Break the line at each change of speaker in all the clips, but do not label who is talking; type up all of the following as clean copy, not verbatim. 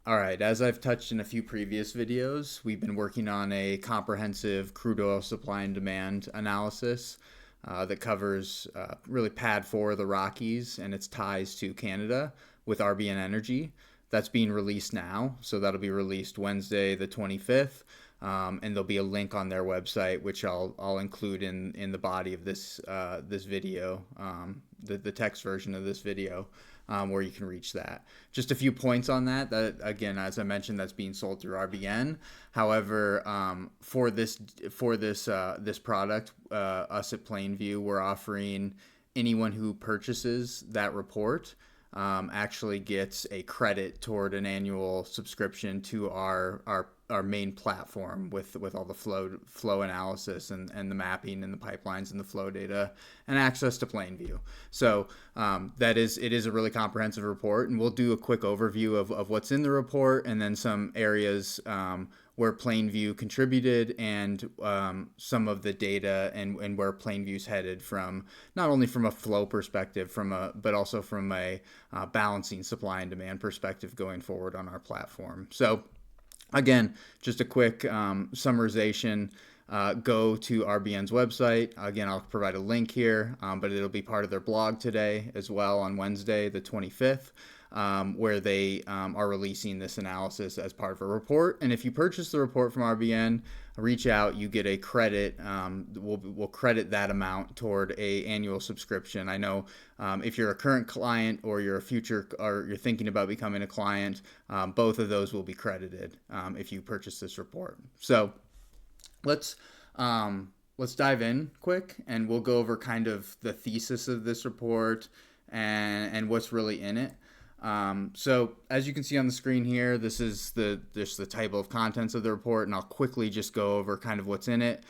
All right, as I've touched in a few previous videos, we've been working on a comprehensive crude oil supply and demand analysis that covers really pad 4 of the Rockies and its ties to Canada with RBN Energy. That's being released now, so that'll be released Wednesday the 25th. And there'll be a link on their website, which I'll include in the body of this video, the text version of this video, where you can reach that. Just a few points on that. That again, as I mentioned, that's being sold through RBN. However, for this product, us at Plainview, we're offering anyone who purchases that report actually gets a credit toward an annual subscription to our main platform with all the flow analysis and the mapping and the pipelines and the flow data and access to Plainview. So it is a really comprehensive report, and we'll do a quick overview of what's in the report and then some areas where Plainview contributed and some of the data and where Plainview's headed from, not only from a flow perspective, but also from a balancing supply and demand perspective going forward on our platform. So again, just a quick summarization. Go to RBN's website. Again, I'll provide a link here, but it'll be part of their blog today as well on Wednesday, the 25th, where they are releasing this analysis as part of a report. And if you purchase the report from RBN, reach out, you get a credit. We'll credit that amount toward a annual subscription. I know if you're a current client or you're a future or you're thinking about becoming a client, both of those will be credited if you purchase this report. So let's dive in quick, and we'll go over kind of the thesis of this report and what's really in it. So as you can see on the screen here, this is the table of contents of the report, and I'll quickly just go over kind of what's in it.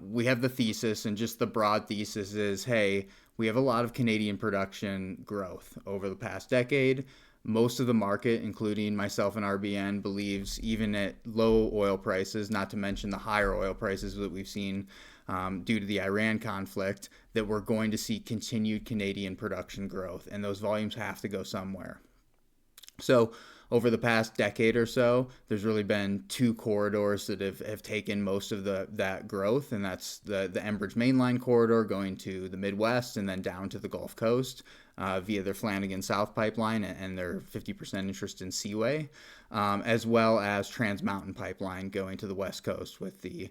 We have the thesis, and just the broad thesis is, hey, we have a lot of Canadian production growth over the past decade. Most of the market, including myself and RBN, believes even at low oil prices, not to mention the higher oil prices that we've seen due to the Iran conflict, that we're going to see continued Canadian production growth, and those volumes have to go somewhere. So over the past decade or so, there's really been two corridors that have taken most of that growth, and that's the Enbridge Mainline corridor going to the Midwest and then down to the Gulf Coast via their Flanagan South pipeline and their 50% interest in Seaway, as well as Trans Mountain pipeline going to the West Coast with the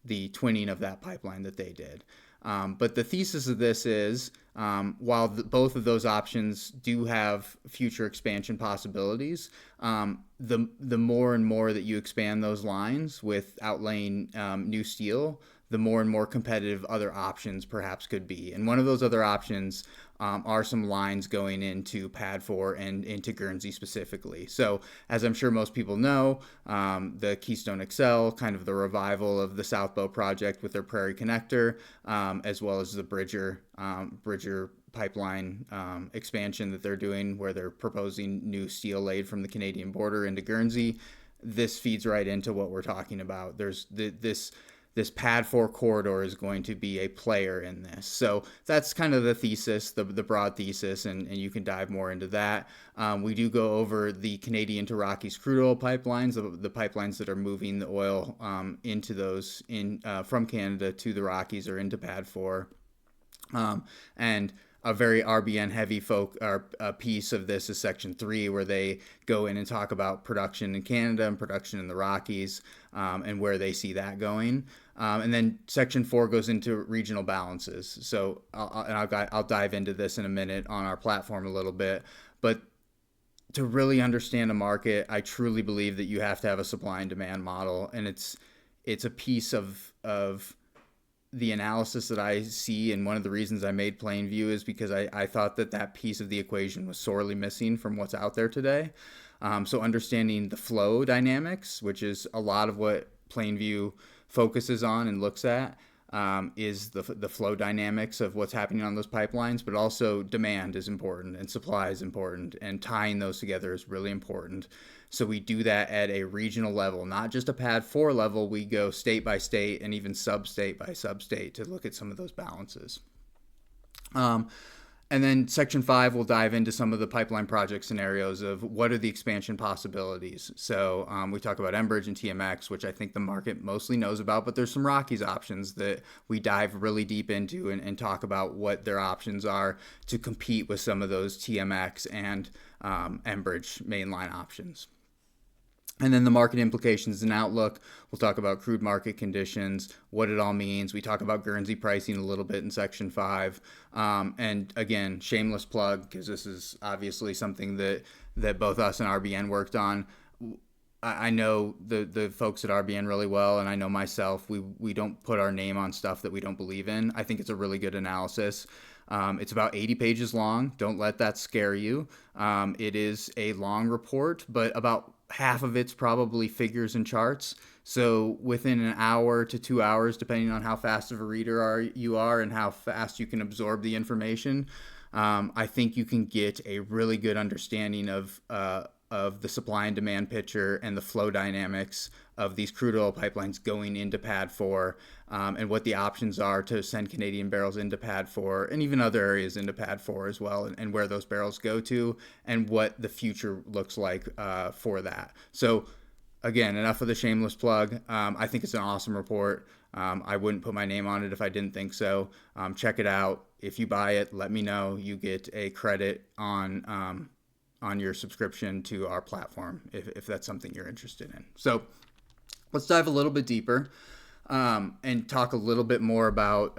twinning of that pipeline that they did. But the thesis of this is, while both of those options do have future expansion possibilities, the more and more that you expand those lines with outlaying new steel, the more and more competitive other options perhaps could be. And one of those other options are some lines going into Pad 4 and into Guernsey specifically. So as I'm sure most people know, the Keystone XL, kind of the revival of the South Bow project with their Prairie Connector, as well as the Bridger pipeline expansion that they're doing, where they're proposing new steel laid from the Canadian border into Guernsey. This feeds right into what we're talking about. There's this Pad 4 corridor is going to be a player in this. So that's kind of the thesis, the broad thesis, and you can dive more into that. We do go over the Canadian to Rockies crude oil pipelines, the pipelines that are moving the oil into those from Canada to the Rockies or into Pad 4. And a very RBN heavy piece of this is Section 3, where they go in and talk about production in Canada and production in the Rockies, and where they see that going. And then Section 4 goes into regional balances. So I'll dive into this in a minute on our platform a little bit. But to really understand a market, I truly believe that you have to have a supply and demand model, and it's a piece of the analysis that I see, and one of the reasons I made Plainview is because I thought that piece of the equation was sorely missing from what's out there today. So understanding the flow dynamics, which is a lot of what Plainview focuses on and looks at, is the flow dynamics of what's happening on those pipelines, but also demand is important and supply is important, and tying those together is really important. So we do that at a regional level, not just a Pad 4 level. We go state by state and even sub-state by sub-state to look at some of those balances. And then Section 5 will dive into some of the pipeline project scenarios of what are the expansion possibilities. So we talk about Enbridge and TMX, which I think the market mostly knows about, but there's some Rockies options that we dive really deep into and talk about what their options are to compete with some of those TMX and Enbridge mainline options. And then the market implications and outlook. We'll talk about crude market conditions, what it all means. We talk about Guernsey pricing a little bit in Section 5. And again, shameless plug, because this is obviously something that both us and RBN worked on. I know the folks at RBN really well, and I know myself. We don't put our name on stuff that we don't believe in. I think it's a really good analysis. It's about 80 pages long. Don't let that scare you. It is a long report, but about half of it's probably figures and charts. So within an hour to 2 hours, depending on how fast of a reader you are and how fast you can absorb the information, I think you can get a really good understanding of the supply and demand picture and the flow dynamics of these crude oil pipelines going into PADD 4 and what the options are to send Canadian barrels into PADD 4 and even other areas into PADD 4 as well, and where those barrels go to and what the future looks like for that. So again, enough of the shameless plug. I think it's an awesome report. I wouldn't put my name on it if I didn't think so. Check it out. If you buy it, let me know. You get a credit on your subscription to our platform if that's something you're interested in. So let's dive a little bit deeper and talk a little bit more about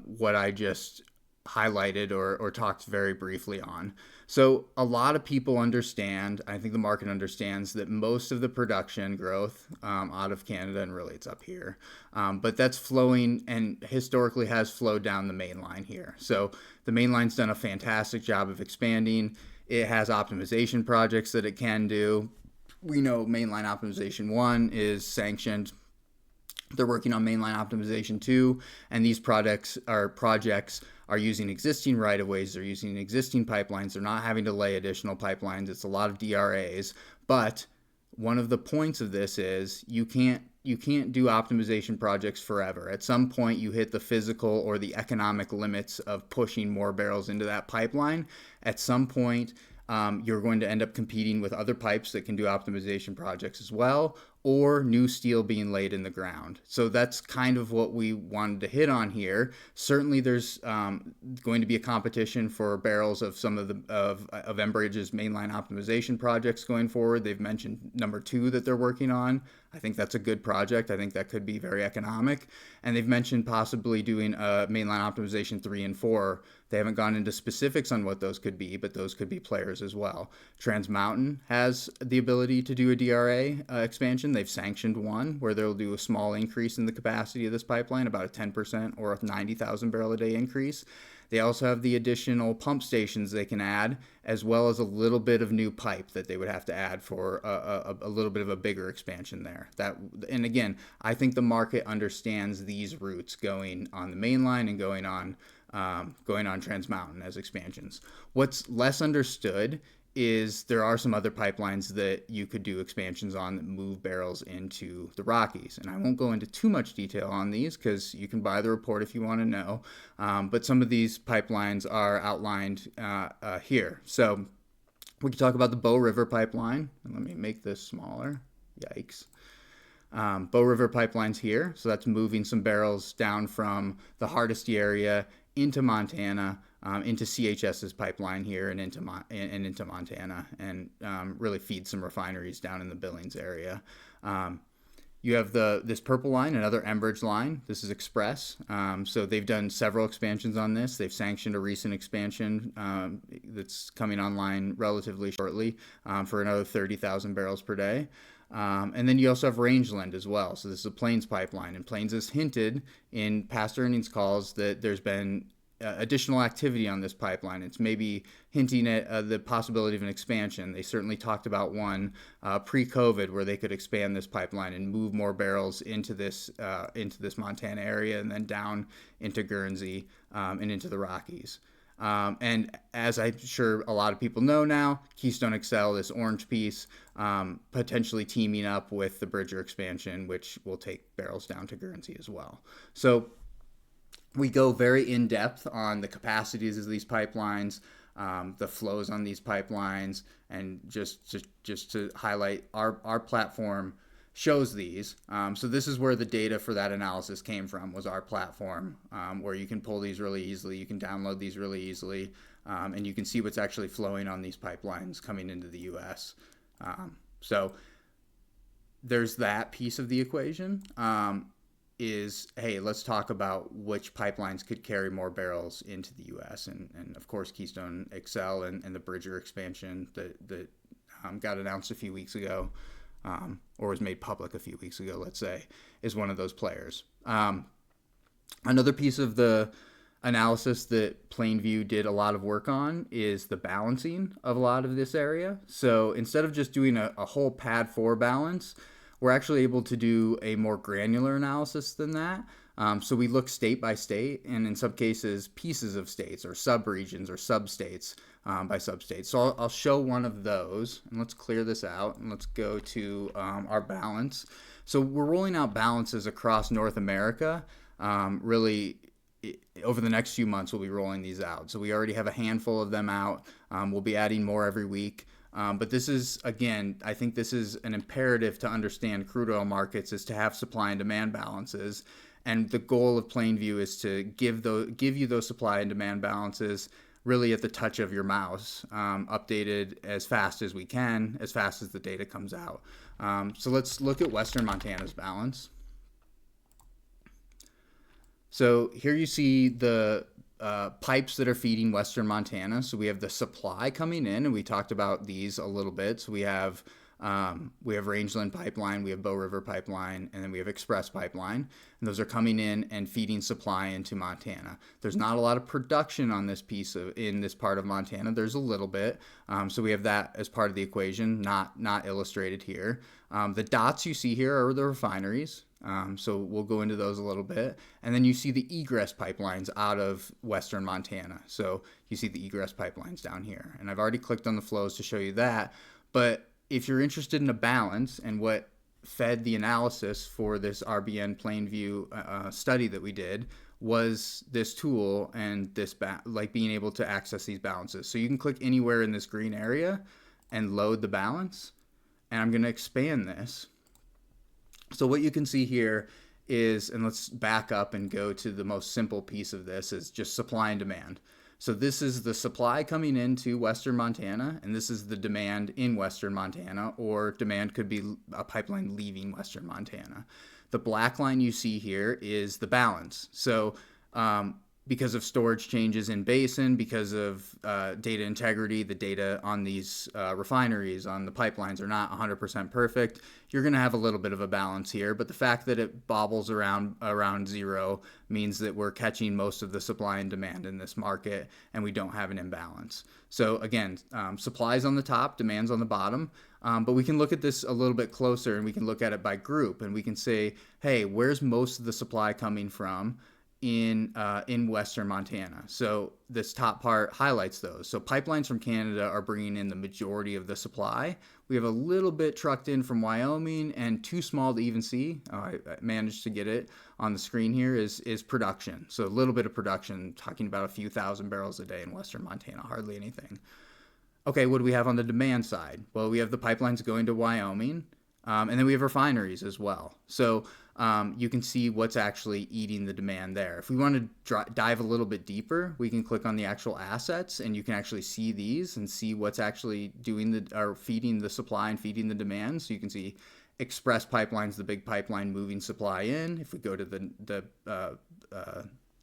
what I just highlighted or talked very briefly on. So a lot of people understand, I think the market understands, that most of the production growth out of Canada, and really it's up here, but that's flowing and historically has flowed down the Mainline here. So the Mainline's done a fantastic job of expanding. It has optimization projects that it can do. We know Mainline Optimization 1 is sanctioned. They're working on Mainline Optimization 2, and these projects are using existing right-of-ways. They're using existing pipelines. They're not having to lay additional pipelines. It's a lot of DRAs. But one of the points of this is you can't do optimization projects forever. At some point, you hit the physical or the economic limits of pushing more barrels into that pipeline. At some point, you're going to end up competing with other pipes that can do optimization projects as well, or new steel being laid in the ground. So that's kind of what we wanted to hit on here. Certainly there's going to be a competition for barrels of some of Enbridge's mainline optimization projects going forward. They've mentioned number 2 that they're working on. I think that's a good project. I think that could be very economic. And they've mentioned possibly doing mainline optimization 3 and 4. They haven't gone into specifics on what those could be, but those could be players as well. Trans Mountain has the ability to do a DRA expansion. They've sanctioned one where they'll do a small increase in the capacity of this pipeline, about a 10% or a 90,000 barrel a day increase. They also have the additional pump stations they can add, as well as a little bit of new pipe that they would have to add for a little bit of a bigger expansion there. And again, I think the market understands these routes going on the Mainline and going on Trans Mountain as expansions. What's less understood is there are some other pipelines that you could do expansions on that move barrels into the Rockies. And I won't go into too much detail on these because you can buy the report if you want to know. But some of these pipelines are outlined here. So we can talk about the Bow River pipeline. And let me make this smaller. Yikes. Bow River pipeline's here. So that's moving some barrels down from the Hardisty area into Montana, into CHS's pipeline here and into Montana, and really feed some refineries down in the Billings area. You have this purple line, another Enbridge line. This is Express. So they've done several expansions on this. They've sanctioned a recent expansion that's coming online relatively shortly for another 30,000 barrels per day. And then you also have Rangeland as well. So this is a Plains pipeline, and Plains has hinted in past earnings calls that there's been additional activity on this pipeline. It's maybe hinting at the possibility of an expansion. They certainly talked about one pre-COVID where they could expand this pipeline and move more barrels into this Montana area and then down into Guernsey and into the Rockies. And as I'm sure a lot of people know now, Keystone XL, this orange piece, potentially teaming up with the Bridger expansion, which will take barrels down to Guernsey as well. So We go very in depth on the capacities of these pipelines, the flows on these pipelines, and just to highlight, our platform shows these. So this is where the data for that analysis came from, was our platform, where you can pull these really easily, you can download these really easily, and you can see what's actually flowing on these pipelines coming into the U.S. So there's that piece of the equation. Is, hey, let's talk about which pipelines could carry more barrels into the U.S. And of course, Keystone XL and the Bridger expansion that got announced a few weeks ago, or was made public a few weeks ago, let's say, is one of those players. Another piece of the analysis that Plainview did a lot of work on is the balancing of a lot of this area. So instead of just doing a whole pad 4 balance, we're actually able to do a more granular analysis than that. So we look state by state, and in some cases, pieces of states or sub-regions or sub-states by sub-states. So I'll show one of those, and let's clear this out, and let's go to our balance. So we're rolling out balances across North America. Really, over the next few months, we'll be rolling these out. So we already have a handful of them out. We'll be adding more every week. But this is, again, I think this is an imperative to understand crude oil markets, is to have supply and demand balances. And the goal of Plainview is to give you those supply and demand balances really at the touch of your mouse, updated as fast as we can, as fast as the data comes out. So let's look at Western Montana's balance. So here you see the pipes that are feeding Western Montana. So we have the supply coming in, and we talked about these a little bit. So we have Rangeland Pipeline, we have Bow River Pipeline, and then we have Express Pipeline. And those are coming in and feeding supply into Montana. There's not a lot of production on this in this part of Montana. There's a little bit. So we have that as part of the equation, not illustrated here. The dots you see here are the refineries. So we'll go into those a little bit. And then you see the egress pipelines out of Western Montana. So you see the egress pipelines down here. And I've already clicked on the flows to show you that. But if you're interested in a balance, and what fed the analysis for this RBN Plainview study that we did was this tool and this like being able to access these balances. So you can click anywhere in this green area and load the balance. And I'm going to expand this. So what you can see here is, and let's back up and go to the most simple piece of this, is just supply and demand. So this is the supply coming into Western Montana, and this is the demand in Western Montana, or demand could be a pipeline leaving Western Montana. The black line you see here is the balance. So because of storage changes in basin, because of data integrity, the data on these refineries, on the pipelines are not 100% perfect. You're going to have a little bit of a balance here, but the fact that it bobbles around zero means that we're catching most of the supply and demand in this market, and we don't have an imbalance. So again, supply's on the top, demand's on the bottom, but we can look at this a little bit closer, and we can look at it by group, and we can say, hey, where's most of the supply coming from in Western Montana? So this top part highlights those. So pipelines from Canada are bringing in the majority of the supply. We have a little bit trucked in from Wyoming, and too small to even see. I managed to get it on the screen here, is production. So a little bit of production, talking about a few thousand barrels a day in Western Montana, hardly anything. Okay, what do we have on the demand side? Well, we have the pipelines going to Wyoming, and then we have refineries as well. So you can see what's actually eating the demand there. If we want to dive a little bit deeper, we can click on the actual assets, and you can actually see these and see what's actually feeding the supply and feeding the demand. So you can see Express Pipeline's the big pipeline moving supply in. If we go to the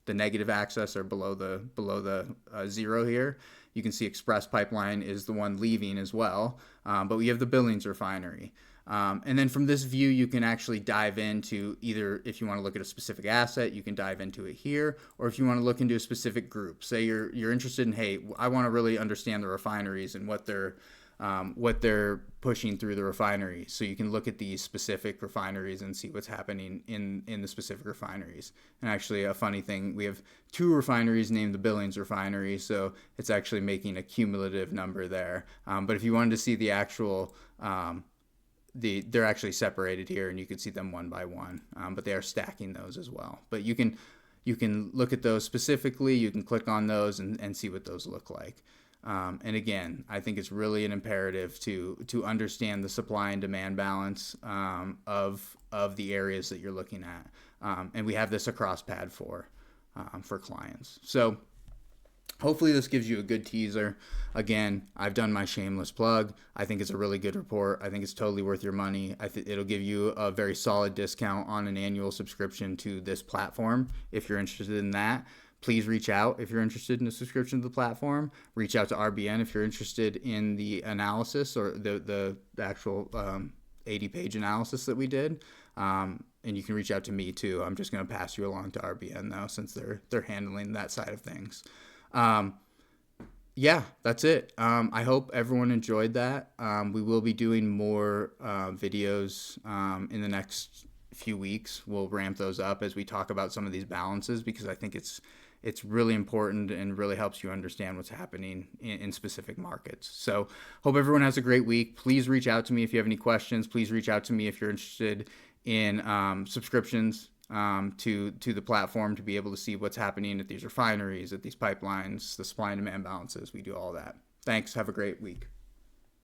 negative axis, or below the zero here, you can see Express Pipeline is the one leaving as well. But we have the Billings refinery. And then from this view, you can actually dive into either, if you want to look at a specific asset, you can dive into it here, or if you want to look into a specific group. Say you're interested in, hey, I want to really understand the refineries and what they're pushing through the refineries. So you can look at these specific refineries and see what's happening in the specific refineries. And actually, a funny thing, we have 2 refineries named the Billings refinery, so it's actually making a cumulative number there. But if you wanted to see the actual they're actually separated here, and you can see them one by one, but they are stacking those as well. But you can you can look at those specifically. You can click on those and see what those look like. And again, I think it's really an imperative to understand the supply and demand balance of the areas that you're looking at. And we have this across Pad 4 for clients. So hopefully this gives you a good teaser. Again, I've done my shameless plug. I think it's a really good report. I think it's totally worth your money. It'll give you a very solid discount on an annual subscription to this platform. If you're interested in that, please reach out if you're interested in a subscription to the platform. Reach out to RBN if you're interested in the analysis or the actual 80-page analysis that we did. And you can reach out to me too. I'm just going to pass you along to RBN though, since they're handling that side of things. Yeah, that's it. I hope everyone enjoyed that. We will be doing more videos in the next few weeks. We'll ramp those up as we talk about some of these balances, because I think it's really important and really helps you understand what's happening in specific markets. So hope everyone has a great week. Please reach out to me if you have any questions. Please reach out to me if you're interested in subscriptions to the platform to be able to see what's happening at these refineries, at these pipelines, the supply and demand balances. We do all that. Thanks. Have a great week.